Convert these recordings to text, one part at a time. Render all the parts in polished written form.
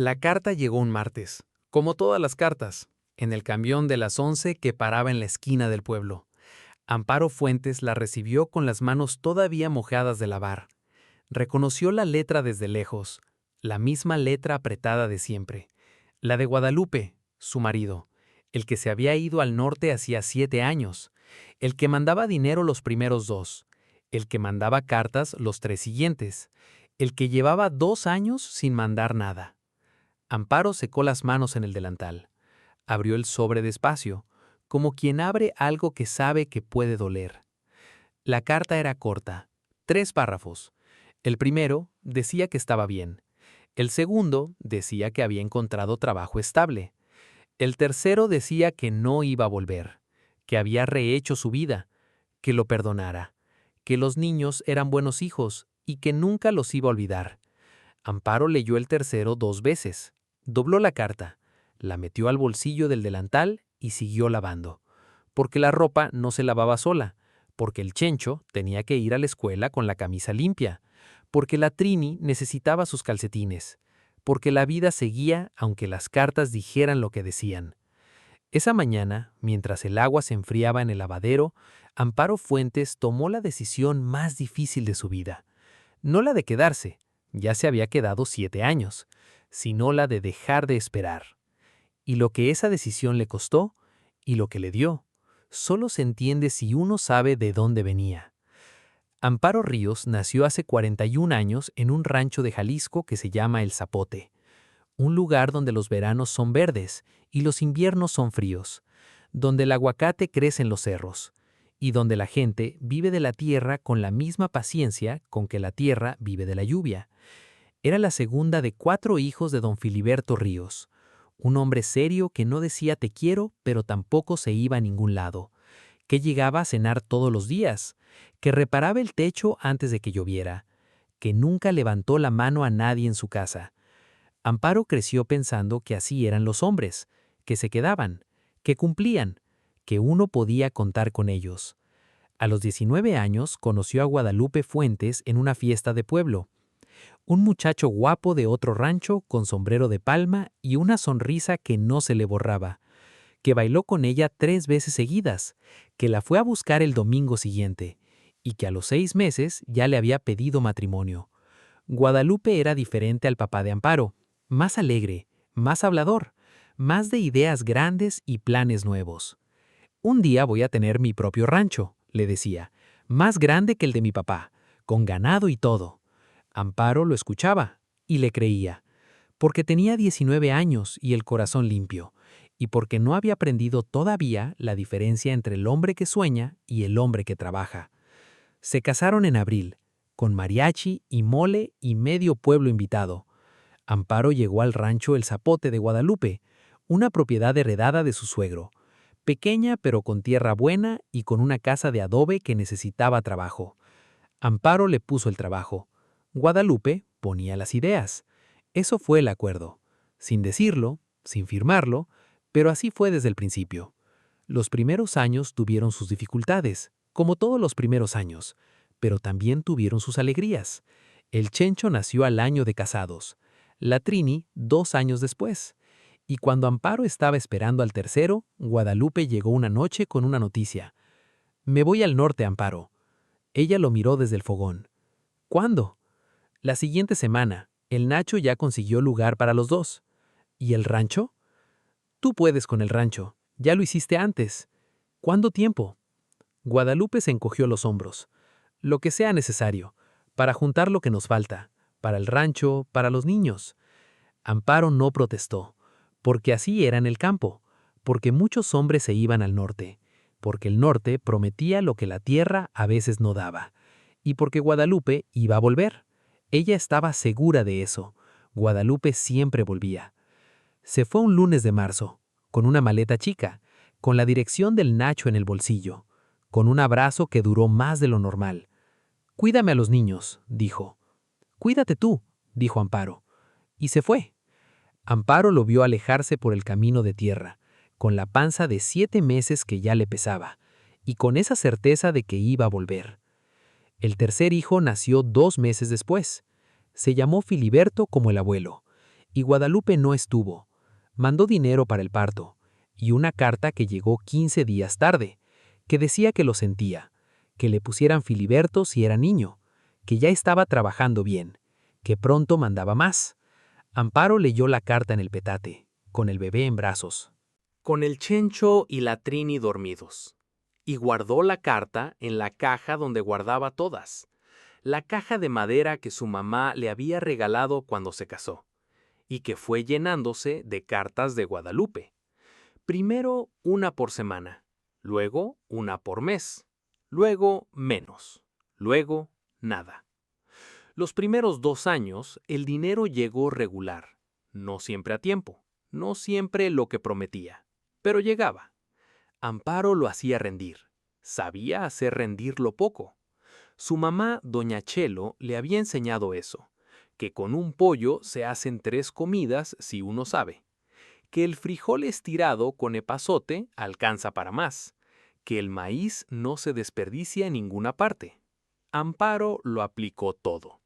La carta llegó un martes, como todas las cartas, en el camión de las 11 que paraba en la esquina del pueblo. Amparo Fuentes la recibió con las manos todavía mojadas de lavar. Reconoció la letra desde lejos, la misma letra apretada de siempre. La de Guadalupe, su marido, el que se había ido al norte hacía 7 años, el que mandaba dinero los primeros 2, el que mandaba cartas los 3 siguientes, el que llevaba 2 años sin mandar nada. Amparo secó las manos en el delantal. Abrió el sobre despacio, como quien abre algo que sabe que puede doler. La carta era corta, 3 párrafos. El primero decía que estaba bien. El segundo decía que había encontrado trabajo estable. El tercero decía que no iba a volver, que había rehecho su vida, que lo perdonara, que los niños eran buenos hijos y que nunca los iba a olvidar. Amparo leyó el tercero 2 veces. Dobló la carta, la metió al bolsillo del delantal y siguió lavando. Porque la ropa no se lavaba sola, porque el Chencho tenía que ir a la escuela con la camisa limpia, porque la Trini necesitaba sus calcetines, porque la vida seguía aunque las cartas dijeran lo que decían. Esa mañana, mientras el agua se enfriaba en el lavadero, Amparo Fuentes tomó la decisión más difícil de su vida. No la de quedarse, ya se había quedado 7 años, sino la de dejar de esperar. Y lo que esa decisión le costó, y lo que le dio, solo se entiende si uno sabe de dónde venía. Amparo Ríos nació hace 41 años en un rancho de Jalisco que se llama El Zapote, un lugar donde los veranos son verdes y los inviernos son fríos, donde el aguacate crece en los cerros, y donde la gente vive de la tierra con la misma paciencia con que la tierra vive de la lluvia. Era la segunda de 4 hijos de don Filiberto Ríos, un hombre serio que no decía te quiero, pero tampoco se iba a ningún lado, que llegaba a cenar todos los días, que reparaba el techo antes de que lloviera, que nunca levantó la mano a nadie en su casa. Amparo creció pensando que así eran los hombres, que se quedaban, que cumplían, que uno podía contar con ellos. A los 19 años conoció a Guadalupe Fuentes en una fiesta de pueblo. Un muchacho guapo de otro rancho con sombrero de palma y una sonrisa que no se le borraba, que bailó con ella 3 veces seguidas, que la fue a buscar el domingo siguiente, y que a los 6 meses ya le había pedido matrimonio. Guadalupe era diferente al papá de Amparo, más alegre, más hablador, más de ideas grandes y planes nuevos. Un día voy a tener mi propio rancho, le decía, más grande que el de mi papá, con ganado y todo. Amparo lo escuchaba y le creía, porque tenía 19 años y el corazón limpio, y porque no había aprendido todavía la diferencia entre el hombre que sueña y el hombre que trabaja. Se casaron en abril, con mariachi y mole y medio pueblo invitado. Amparo llegó al rancho El Zapote de Guadalupe, una propiedad heredada de su suegro, pequeña pero con tierra buena y con una casa de adobe que necesitaba trabajo. Amparo le puso el trabajo. Guadalupe ponía las ideas. Eso fue el acuerdo. Sin decirlo, sin firmarlo, pero así fue desde el principio. Los primeros años tuvieron sus dificultades, como todos los primeros años, pero también tuvieron sus alegrías. El Chencho nació al año de casados, la Trini 2 años después. Y cuando Amparo estaba esperando al tercero, Guadalupe llegó una noche con una noticia. «Me voy al norte, Amparo». Ella lo miró desde el fogón. «¿Cuándo?» «La siguiente semana. El Nacho ya consiguió lugar para los 2. «¿Y el rancho?» «Tú puedes con el rancho. Ya lo hiciste antes». «¿Cuánto tiempo?» Guadalupe se encogió los hombros. «Lo que sea necesario, para juntar lo que nos falta, para el rancho, para los niños». Amparo no protestó, porque así era en el campo, porque muchos hombres se iban al norte, porque el norte prometía lo que la tierra a veces no daba, y porque Guadalupe iba a volver. Ella estaba segura de eso. Guadalupe siempre volvía. Se fue un lunes de marzo, con una maleta chica, con la dirección del Nacho en el bolsillo, con un abrazo que duró más de lo normal. «Cuídame a los niños», dijo. «Cuídate tú», dijo Amparo. Y se fue. Amparo lo vio alejarse por el camino de tierra, con la panza de 7 meses que ya le pesaba, y con esa certeza de que iba a volver. El tercer hijo nació 2 meses después. Se llamó Filiberto como el abuelo, Y Guadalupe no estuvo. Mandó dinero para el parto, y una carta que llegó 15 días tarde, que decía que lo sentía, que le pusieran Filiberto si era niño, que ya estaba trabajando bien, que pronto mandaba más. Amparo leyó la carta en el petate, con el bebé en brazos, con el Chencho y la Trini dormidos, y guardó la carta en la caja donde guardaba todas, la caja de madera que su mamá le había regalado cuando se casó, y que fue llenándose de cartas de Guadalupe. Primero una por semana, luego una por mes, luego menos, luego nada. Los primeros 2 años el dinero llegó regular, no siempre a tiempo, no siempre lo que prometía, pero llegaba. Amparo lo hacía rendir, sabía hacer rendir lo poco. Su mamá, doña Chelo, le había enseñado eso, que con un pollo se hacen 3 comidas si uno sabe, que el frijol estirado con epazote alcanza para más, que el maíz no se desperdicia en ninguna parte. Amparo lo aplicó todo,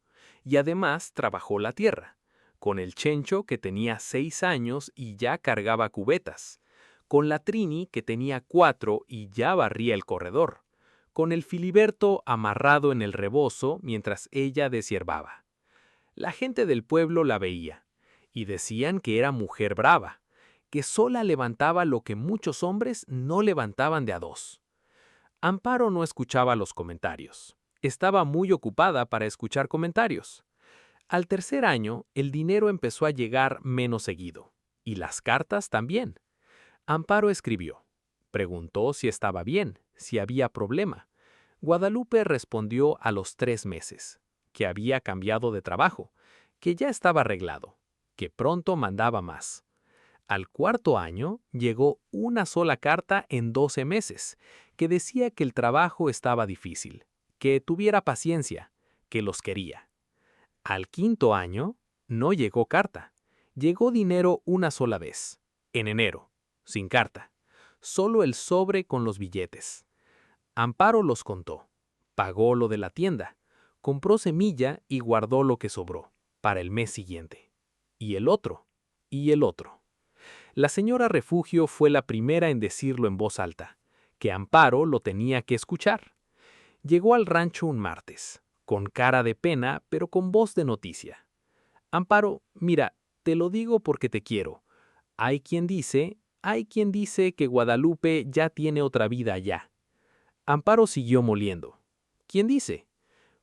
y además trabajó la tierra, con el Chencho que tenía 6 años y ya cargaba cubetas, con la Trini que tenía 4 y ya barría el corredor, con el Filiberto amarrado en el rebozo mientras ella deshiervaba. La gente del pueblo la veía, y decían que era mujer brava, que sola levantaba lo que muchos hombres no levantaban de a dos. Amparo no escuchaba los comentarios. Estaba muy ocupada para escuchar comentarios. Al tercer año, el dinero empezó a llegar menos seguido, y las cartas también. Amparo escribió. Preguntó si estaba bien, si había problema. Guadalupe respondió a los 3 meses, que había cambiado de trabajo, que ya estaba arreglado, que pronto mandaba más. Al cuarto año llegó una sola carta en 12 meses, que decía que el trabajo estaba difícil, que tuviera paciencia, que los quería. Al quinto año no llegó carta, llegó dinero una sola vez, en enero, sin carta, solo el sobre con los billetes. Amparo los contó, pagó lo de la tienda, compró semilla y guardó lo que sobró, para el mes siguiente. Y el otro, y el otro. La señora Refugio fue la primera en decirlo en voz alta, que Amparo lo tenía que escuchar. Llegó al rancho un martes, con cara de pena, pero con voz de noticia. Amparo, mira, te lo digo porque te quiero. Hay quien dice que Guadalupe ya tiene otra vida allá. Amparo siguió moliendo. ¿Quién dice?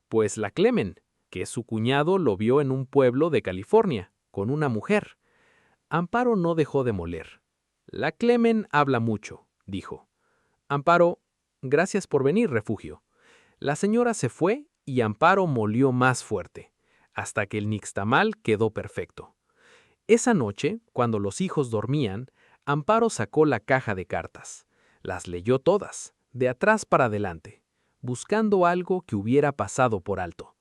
Pues la Clemen, que su cuñado lo vio en un pueblo de California, con una mujer. Amparo no dejó de moler. La Clemen habla mucho, dijo. Amparo, gracias por venir, Refugio. La señora se fue y Amparo molió más fuerte, hasta que el nixtamal quedó perfecto. Esa noche, cuando los hijos dormían, Amparo sacó la caja de cartas. Las leyó todas, de atrás para adelante, buscando algo que hubiera pasado por alto,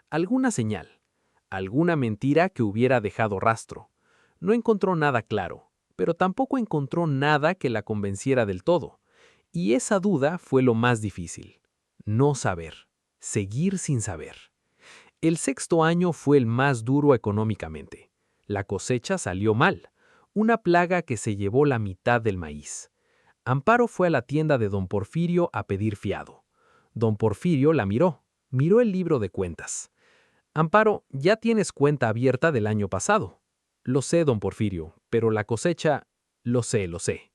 alguna señal, alguna mentira que hubiera dejado rastro. No encontró nada claro, pero tampoco encontró nada que la convenciera del todo. Y esa duda fue lo más difícil. No saber, seguir sin saber. El sexto año fue el más duro económicamente. La cosecha salió mal, una plaga que se llevó la mitad del maíz. Amparo fue a la tienda de don Porfirio a pedir fiado. Don Porfirio la miró el libro de cuentas. Amparo, ya tienes cuenta abierta del año pasado. Lo sé, don Porfirio, pero la cosecha... Lo sé, lo sé.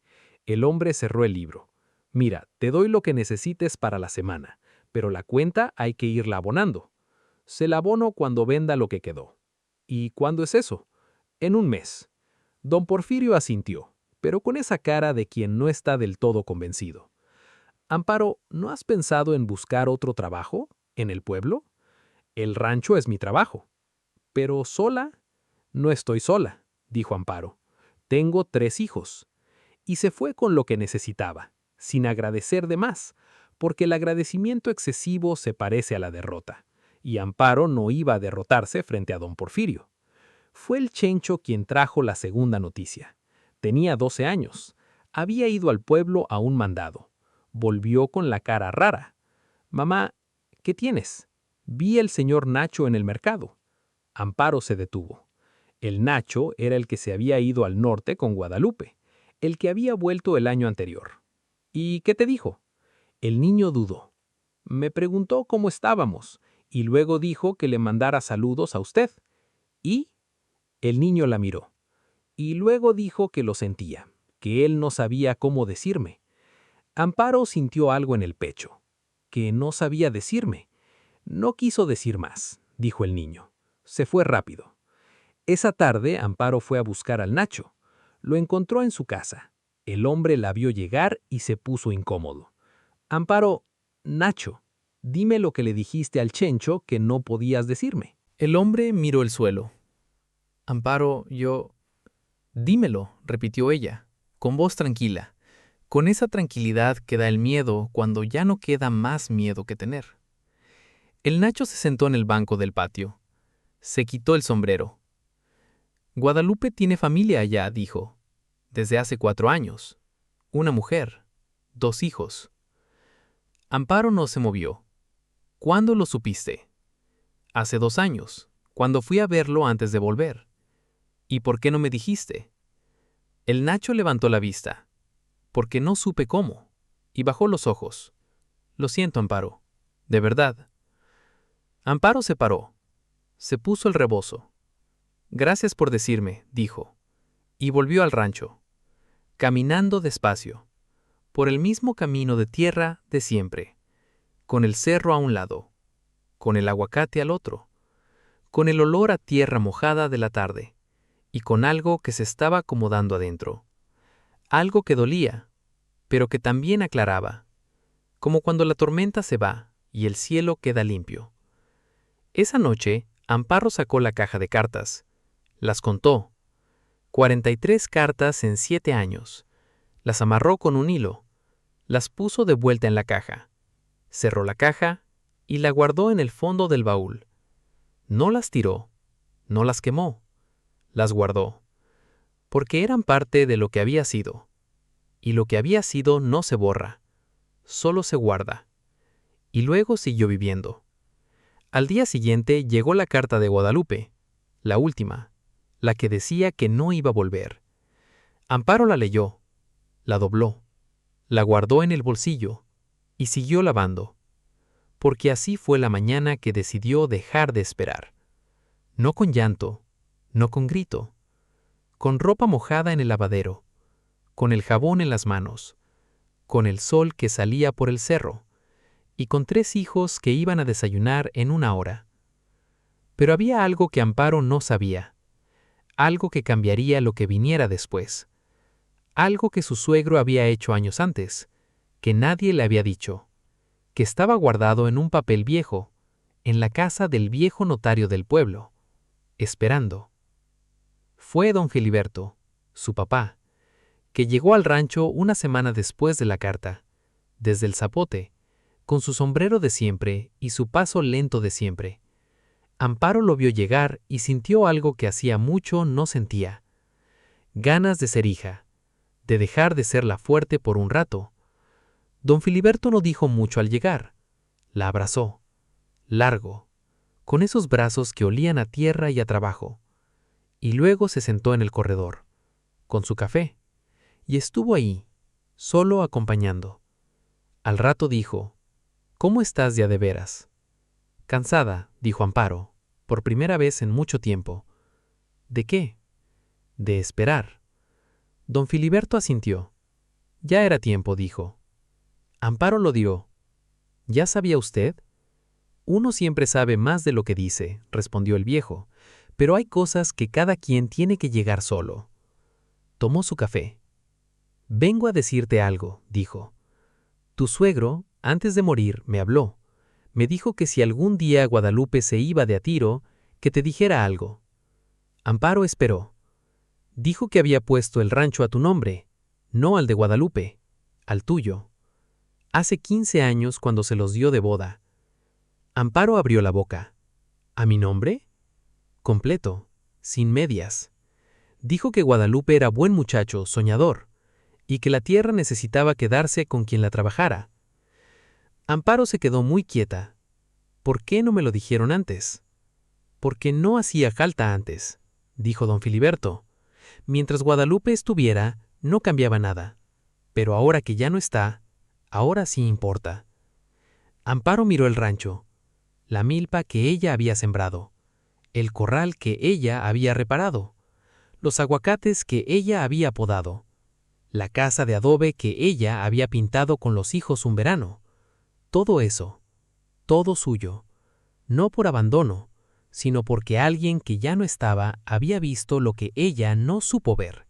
El hombre cerró el libro. Mira, te doy lo que necesites para la semana, pero la cuenta hay que irla abonando. Se la abono cuando venda lo que quedó. ¿Y cuándo es eso? En un mes. Don Porfirio asintió, pero con esa cara de quien no está del todo convencido. Amparo, ¿no has pensado en buscar otro trabajo? ¿En el pueblo? El rancho es mi trabajo. ¿Pero sola? No estoy sola, dijo Amparo. Tengo 3 hijos. Y se fue con lo que necesitaba, sin agradecer de más, porque el agradecimiento excesivo se parece a la derrota, y Amparo no iba a derrotarse frente a don Porfirio. Fue el Chencho quien trajo la segunda noticia. Tenía 12 años. Había ido al pueblo a un mandado. Volvió con la cara rara. Mamá, ¿qué tienes? Vi el señor Nacho en el mercado. Amparo se detuvo. El Nacho era el que se había ido al norte con Guadalupe, el que había vuelto el año anterior. ¿Y qué te dijo? El niño dudó. Me preguntó cómo estábamos, y luego dijo que le mandara saludos a usted. ¿Y? El niño la miró. Y luego dijo que lo sentía, que él no sabía cómo decirme. Amparo sintió algo en el pecho, que no sabía decirme. No quiso decir más, dijo el niño. Se fue rápido. Esa tarde, Amparo fue a buscar al Nacho. Lo encontró en su casa. El hombre la vio llegar y se puso incómodo. Amparo, Nacho, dime lo que le dijiste al Chencho que no podías decirme. El hombre miró el suelo. Amparo, yo... Dímelo, repitió ella, con voz tranquila, con esa tranquilidad que da el miedo cuando ya no queda más miedo que tener. El Nacho se sentó en el banco del patio. Se quitó el sombrero. Guadalupe tiene familia allá, dijo. Desde hace 4 años. Una mujer. 2 hijos. Amparo no se movió. ¿Cuándo lo supiste? Hace 2 años, cuando fui a verlo antes de volver. ¿Y por qué no me dijiste? El Nacho levantó la vista. Porque no supe cómo. Y bajó los ojos. Lo siento, Amparo. De verdad. Amparo se paró. Se puso el rebozo. Gracias por decirme, dijo. Y volvió al rancho. Caminando despacio. Por el mismo camino de tierra de siempre. Con el cerro a un lado. Con el aguacate al otro. Con el olor a tierra mojada de la tarde. Y con algo que se estaba acomodando adentro. Algo que dolía, pero que también aclaraba. Como cuando la tormenta se va y el cielo queda limpio. Esa noche, Amparo sacó la caja de cartas. Las contó. 43 cartas en 7 años. Las amarró con un hilo. Las puso de vuelta en la caja. Cerró la caja y la guardó en el fondo del baúl. No las tiró. No las quemó. Las guardó. Porque eran parte de lo que había sido. Y lo que había sido no se borra. Solo se guarda. Y luego siguió viviendo. Al día siguiente llegó la carta de Guadalupe, la última, la que decía que no iba a volver. Amparo la leyó, la dobló, la guardó en el bolsillo y siguió lavando, porque así fue la mañana que decidió dejar de esperar. No con llanto, no con grito, con ropa mojada en el lavadero, con el jabón en las manos, con el sol que salía por el cerro, y con 3 hijos que iban a desayunar en 1 hora. Pero había algo que Amparo no sabía, algo que cambiaría lo que viniera después, algo que su suegro había hecho años antes, que nadie le había dicho, que estaba guardado en un papel viejo, en la casa del viejo notario del pueblo, esperando. Fue don Filiberto, su papá, que llegó al rancho 1 semana después de la carta, desde el zapote, con su sombrero de siempre y su paso lento de siempre. Amparo lo vio llegar y sintió algo que hacía mucho no sentía. Ganas de ser hija, de dejar de ser la fuerte por un rato. Don Filiberto no dijo mucho al llegar. La abrazó, largo, con esos brazos que olían a tierra y a trabajo. Y luego se sentó en el corredor, con su café, y estuvo ahí, solo acompañando. Al rato dijo, «¿Cómo estás ya de veras?» «Cansada», dijo Amparo, por primera vez en mucho tiempo. «¿De qué?» «De esperar». Don Filiberto asintió. «Ya era tiempo», dijo. Amparo lo dio. «¿Ya sabía usted?» «Uno siempre sabe más de lo que dice», respondió el viejo, «pero hay cosas que cada quien tiene que llegar solo». Tomó su café. «Vengo a decirte algo», dijo. «Tu suegro, antes de morir, me habló. Me dijo que si algún día Guadalupe se iba de a tiro, que te dijera algo». Amparo esperó. «Dijo que había puesto el rancho a tu nombre, no al de Guadalupe, al tuyo. Hace 15 años cuando se los dio de boda». Amparo abrió la boca. «¿A mi nombre?» «Completo, sin medias». Dijo que Guadalupe era buen muchacho, soñador, y que la tierra necesitaba quedarse con quien la trabajara. Amparo se quedó muy quieta. «¿Por qué no me lo dijeron antes?» «Porque no hacía falta antes», dijo don Filiberto. Mientras Guadalupe estuviera, no cambiaba nada. Pero ahora que ya no está, ahora sí importa. Amparo miró el rancho, la milpa que ella había sembrado, el corral que ella había reparado, los aguacates que ella había podado, la casa de adobe que ella había pintado con los hijos un verano. Todo eso, todo suyo, no por abandono, sino porque alguien que ya no estaba había visto lo que ella no supo ver,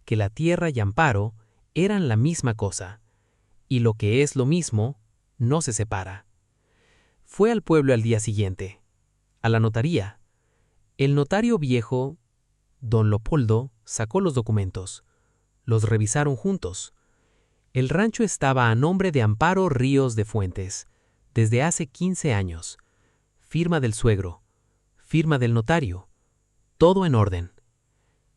que la tierra y Amparo eran la misma cosa, y lo que es lo mismo no se separa. Fue al pueblo al día siguiente, a la notaría. El notario viejo, don Leopoldo, sacó los documentos. Los revisaron juntos. El rancho estaba a nombre de Amparo Ríos de Fuentes, desde hace 15 años. Firma del suegro, firma del notario, todo en orden.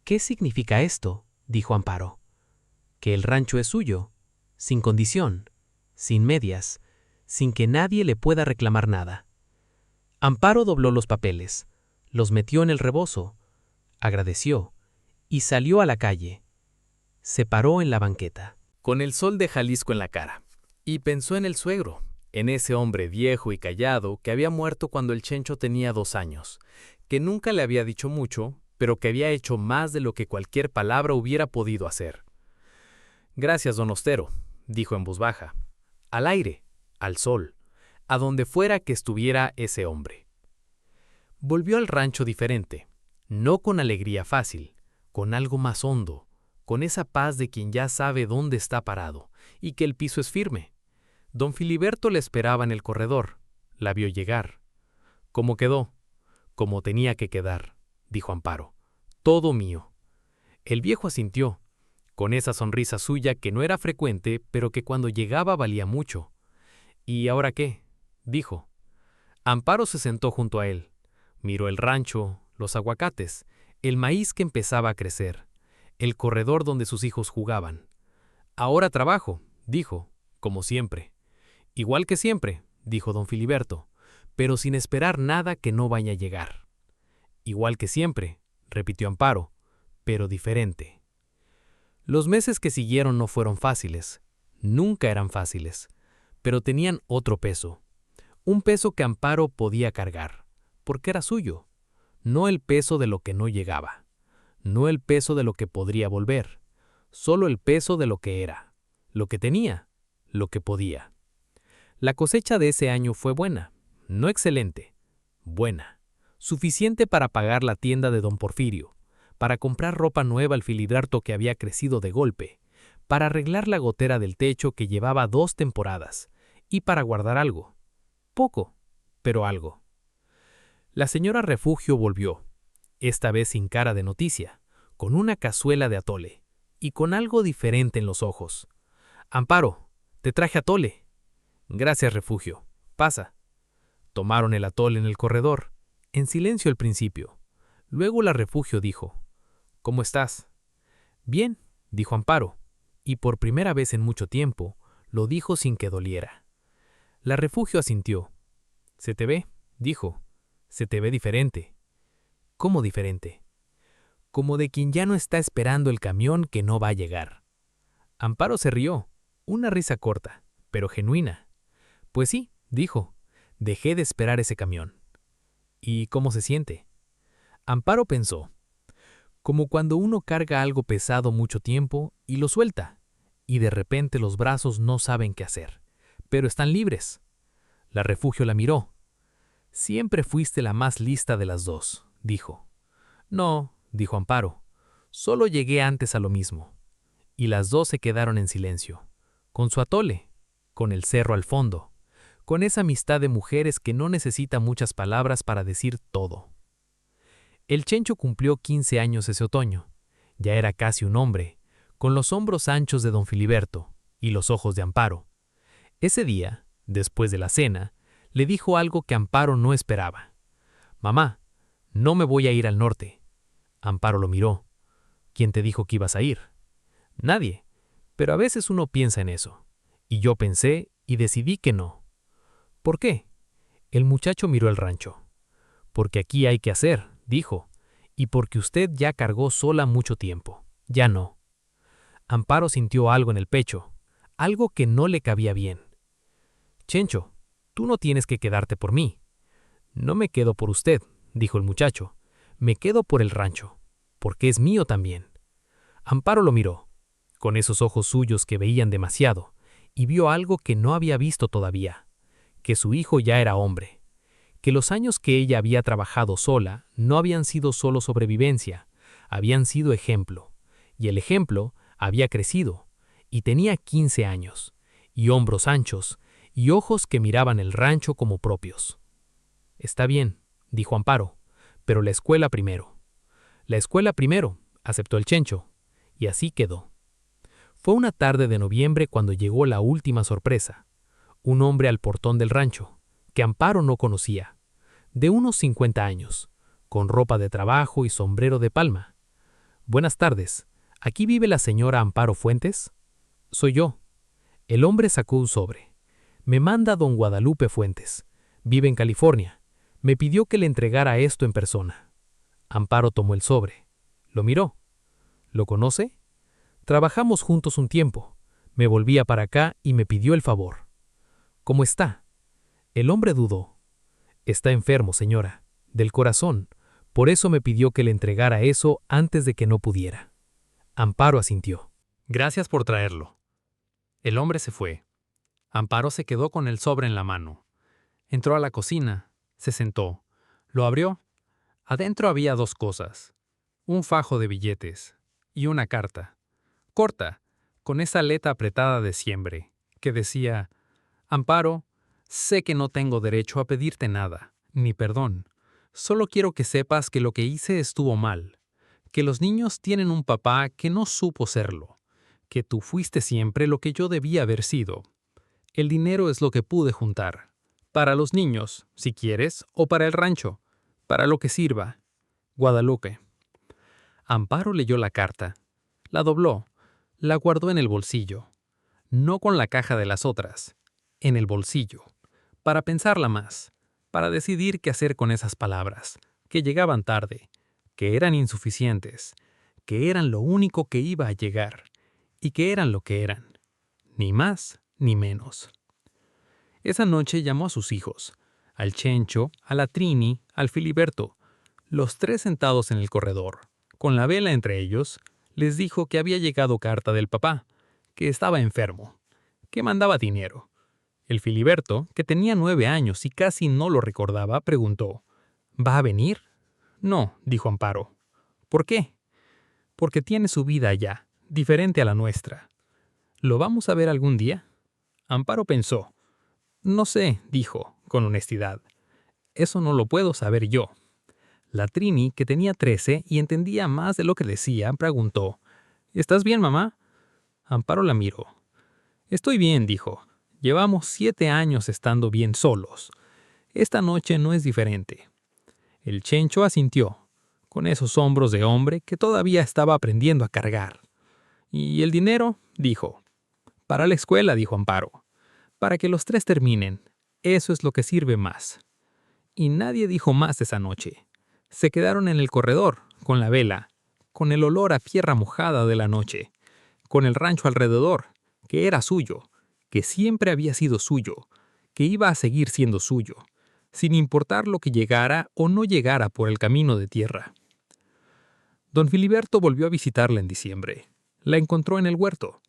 ¿Qué significa esto?, dijo Amparo. Que el rancho es suyo, sin condición, sin medias, sin que nadie le pueda reclamar nada. Amparo dobló los papeles, los metió en el rebozo, agradeció y salió a la calle. Se paró en la banqueta, con el sol de Jalisco en la cara, y pensó en el suegro, en ese hombre viejo y callado que había muerto cuando el Chencho tenía 2 años, que nunca le había dicho mucho, pero que había hecho más de lo que cualquier palabra hubiera podido hacer. Gracias, don Ostero, dijo en voz baja, al aire, al sol, a donde fuera que estuviera ese hombre. Volvió al rancho diferente, no con alegría fácil, con algo más hondo, con esa paz de quien ya sabe dónde está parado y que el piso es firme. Don Filiberto le esperaba en el corredor, la vio llegar. ¿Cómo quedó? Como tenía que quedar, dijo Amparo. Todo mío. El viejo asintió, con esa sonrisa suya que no era frecuente, pero que cuando llegaba valía mucho. ¿Y ahora qué?, dijo. Amparo se sentó junto a él. Miró el rancho, los aguacates, el maíz que empezaba a crecer, el corredor donde sus hijos jugaban. Ahora trabajo, dijo, como siempre. Igual que siempre, dijo don Filiberto, pero sin esperar nada que no vaya a llegar. Igual que siempre, repitió Amparo, pero diferente. Los meses que siguieron no fueron fáciles, nunca eran fáciles, pero tenían otro peso, un peso que Amparo podía cargar, porque era suyo, no el peso de lo que no llegaba, no el peso de lo que podría volver, solo el peso de lo que era, lo que tenía, lo que podía. La cosecha de ese año fue buena, no excelente, buena, suficiente para pagar la tienda de don Porfirio, para comprar ropa nueva al Filiberto que había crecido de golpe, para arreglar la gotera del techo que llevaba 2 temporadas, y para guardar algo. Poco, pero algo. La señora Refugio volvió, esta vez sin cara de noticia, con una cazuela de atole, y con algo diferente en los ojos. «Amparo, te traje atole». «Gracias, Refugio. Pasa». Tomaron el atole en el corredor, en silencio al principio. Luego la Refugio dijo, «¿Cómo estás?» «Bien», dijo Amparo, y por primera vez en mucho tiempo lo dijo sin que doliera. La Refugio asintió. «Se te ve», dijo, «se te ve diferente». «¿Cómo diferente?» «Como de quien ya no está esperando el camión que no va a llegar». Amparo se rió, una risa corta, pero genuina. «Pues sí», dijo, «dejé de esperar ese camión». «¿Y cómo se siente?» Amparo pensó, como cuando uno carga algo pesado mucho tiempo y lo suelta, y de repente los brazos no saben qué hacer, pero están libres. La Refugio la miró. «Siempre fuiste la más lista de las dos», dijo. «No», dijo Amparo, «solo llegué antes a lo mismo». Y las dos se quedaron en silencio, con su atole, con el cerro al fondo, con esa amistad de mujeres que no necesita muchas palabras para decir todo. El Chencho cumplió 15 años ese otoño. Ya era casi un hombre, con los hombros anchos de don Filiberto y los ojos de Amparo. Ese día, después de la cena, le dijo algo que Amparo no esperaba. «Mamá, no me voy a ir al norte». Amparo lo miró. «¿Quién te dijo que ibas a ir?» «Nadie, pero a veces uno piensa en eso. Y yo pensé y decidí que no». «¿Por qué?» El muchacho miró el rancho. «Porque aquí hay que hacer», dijo, y porque usted ya cargó sola mucho tiempo. Ya no. Amparo sintió algo en el pecho, algo que no le cabía bien. Chencho, tú no tienes que quedarte por mí. No me quedo por usted, dijo el muchacho. Me quedo por el rancho, porque es mío también. Amparo lo miró, con esos ojos suyos que veían demasiado, y vio algo que no había visto todavía, que su hijo ya era hombre, que los años que ella había trabajado sola no habían sido solo sobrevivencia, habían sido ejemplo, y el ejemplo había crecido, y tenía 15 años, y hombros anchos, y ojos que miraban el rancho como propios. Está bien, dijo Amparo, pero la escuela primero. La escuela primero, aceptó el Chencho, y así quedó. Fue una tarde de noviembre cuando llegó la última sorpresa. Un hombre al portón del rancho, que Amparo no conocía, de unos 50 años, con ropa de trabajo y sombrero de palma. Buenas tardes, ¿aquí vive la señora Amparo Fuentes? Soy yo. El hombre sacó un sobre. Me manda don Guadalupe Fuentes. Vive en California. Me pidió que le entregara esto en persona. Amparo tomó el sobre. Lo miró. ¿Lo conoce? Trabajamos juntos un tiempo. Me volvía para acá y me pidió el favor. ¿Cómo está? El hombre dudó. Está enfermo, señora, del corazón. Por eso me pidió que le entregara eso antes de que no pudiera. Amparo asintió. Gracias por traerlo. El hombre se fue. Amparo se quedó con el sobre en la mano. Entró a la cocina, se sentó, lo abrió. Adentro había dos cosas, un fajo de billetes y una carta, corta, con esa letra apretada de siempre, que decía: Amparo, sé que no tengo derecho a pedirte nada, ni perdón. Solo quiero que sepas que lo que hice estuvo mal, que los niños tienen un papá que no supo serlo, que tú fuiste siempre lo que yo debía haber sido. El dinero es lo que pude juntar. Para los niños, si quieres, o para el rancho, para lo que sirva. Guadalupe. Amparo leyó la carta, la dobló, la guardó en el bolsillo, no con la caja de las otras, en el bolsillo, para pensarla más, para decidir qué hacer con esas palabras, que llegaban tarde, que eran insuficientes, que eran lo único que iba a llegar, y que eran lo que eran, ni más ni menos. Esa noche llamó a sus hijos, al Chencho, a la Trini, al Filiberto, los tres sentados en el corredor, con la vela entre ellos, les dijo que había llegado carta del papá, que estaba enfermo, que mandaba dinero. El Filiberto, que tenía 9 años y casi no lo recordaba, preguntó: ¿Va a venir? No, dijo Amparo. ¿Por qué? Porque tiene su vida allá, diferente a la nuestra. ¿Lo vamos a ver algún día? Amparo pensó. No sé, dijo, con honestidad. Eso no lo puedo saber yo. La Trini, que tenía 13 y entendía más de lo que decía, preguntó: ¿Estás bien, mamá? Amparo la miró. Estoy bien, dijo. Llevamos 7 años estando bien solos. Esta noche no es diferente. El Chencho asintió, con esos hombros de hombre que todavía estaba aprendiendo a cargar. ¿Y el dinero? Dijo. Para la escuela, dijo Amparo. Para que los tres terminen. Eso es lo que sirve más. Y nadie dijo más esa noche. Se quedaron en el corredor, con la vela, con el olor a tierra mojada de la noche, con el rancho alrededor, que era suyo, que siempre había sido suyo, que iba a seguir siendo suyo, sin importar lo que llegara o no llegara por el camino de tierra. Don Filiberto volvió a visitarla en diciembre. La encontró en el huerto,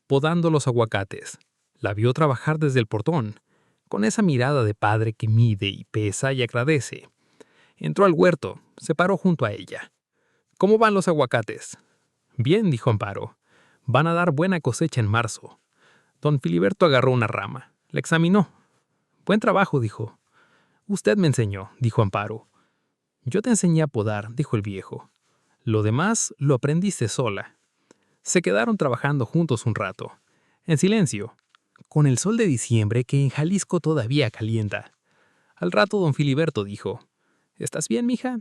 podando los aguacates. La vio trabajar desde el portón, con esa mirada de padre que mide y pesa y agradece. Entró al huerto, se paró junto a ella. ¿Cómo van los aguacates? Bien, dijo Amparo. Van a dar buena cosecha en marzo. Don Filiberto agarró una rama, la examinó. Buen trabajo, dijo. Usted me enseñó, dijo Amparo. Yo te enseñé a podar, dijo el viejo. Lo demás lo aprendiste sola. Se quedaron trabajando juntos un rato, en silencio, con el sol de diciembre que en Jalisco todavía calienta. Al rato don Filiberto dijo: ¿Estás bien, mija?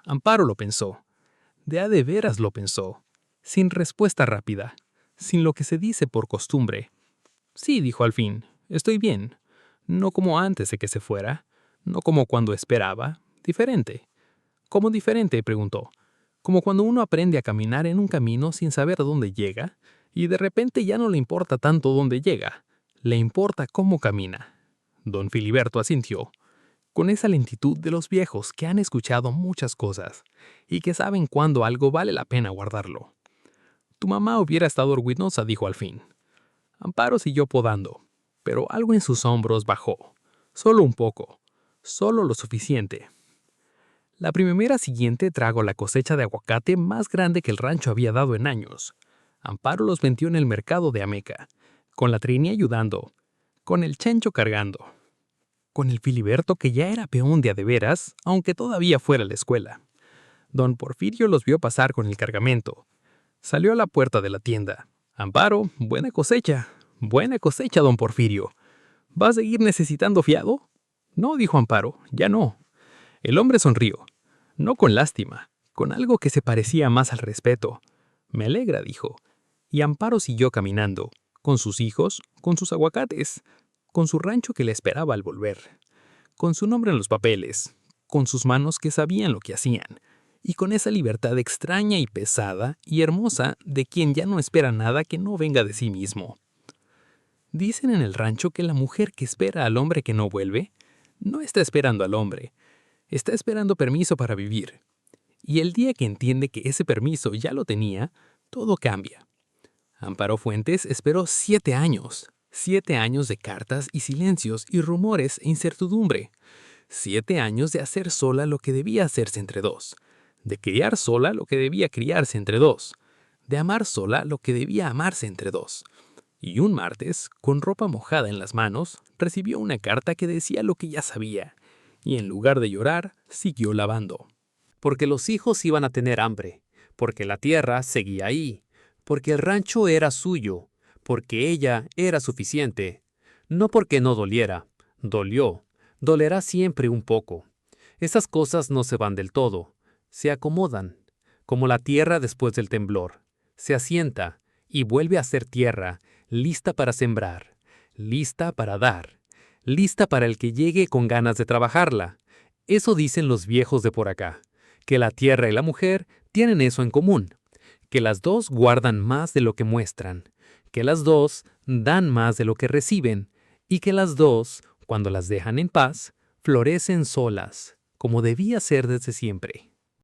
Amparo lo pensó. De veras lo pensó, sin respuesta rápida, sin lo que se dice por costumbre. Sí, dijo al fin, estoy bien. No como antes de que se fuera, no como cuando esperaba, diferente. ¿Cómo diferente?, preguntó. como cuando uno aprende a caminar en un camino sin saber a dónde llega, y de repente ya no le importa tanto dónde llega, le importa cómo camina. Don Filiberto asintió, con esa lentitud de los viejos que han escuchado muchas cosas y que saben cuándo algo vale la pena guardarlo. Tu mamá hubiera estado orgullosa, dijo al fin. Amparo siguió podando, pero algo en sus hombros bajó, solo un poco, solo lo suficiente. La primavera siguiente trajo la cosecha de aguacate más grande que el rancho había dado en años. Amparo los vendió en el mercado de Ameca, con la Trini ayudando, con el Chencho cargando, con el Filiberto que ya era peón de a de veras, aunque todavía fuera a la escuela. Don Porfirio los vio pasar con el cargamento. Salió a la puerta de la tienda. Amparo, buena cosecha, don Porfirio. ¿Va a seguir necesitando fiado? No, dijo Amparo, ya no. El hombre sonrió, no con lástima, con algo que se parecía más al respeto. Me alegra, dijo. Y Amparo siguió caminando, con sus hijos, con sus aguacates, con su rancho que le esperaba al volver, con su nombre en los papeles, con sus manos que sabían lo que hacían, y con esa libertad extraña y pesada y hermosa de quien ya no espera nada que no venga de sí mismo. Dicen en el rancho que la mujer que espera al hombre que no vuelve, no está esperando al hombre, está esperando permiso para vivir. Y el día que entiende que ese permiso ya lo tenía, todo cambia. Amparo Fuentes esperó 7 años. 7 años de cartas y silencios y rumores e incertidumbre. 7 años de hacer sola lo que debía hacerse entre dos. De criar sola lo que debía criarse entre dos. De amar sola lo que debía amarse entre dos. Y un martes, con ropa mojada en las manos, recibió una carta que decía lo que ya sabía. Y en lugar de llorar, siguió lavando. Porque los hijos iban a tener hambre, porque la tierra seguía ahí, porque el rancho era suyo, porque ella era suficiente. No porque no doliera, dolió, dolerá siempre un poco. Esas cosas no se van del todo, se acomodan, como la tierra después del temblor. Se asienta y vuelve a ser tierra, lista para sembrar, lista para dar, lista para el que llegue con ganas de trabajarla. Eso dicen los viejos de por acá, que la tierra y la mujer tienen eso en común, que las dos guardan más de lo que muestran, que las dos dan más de lo que reciben, y que las dos, cuando las dejan en paz, florecen solas, como debía ser desde siempre.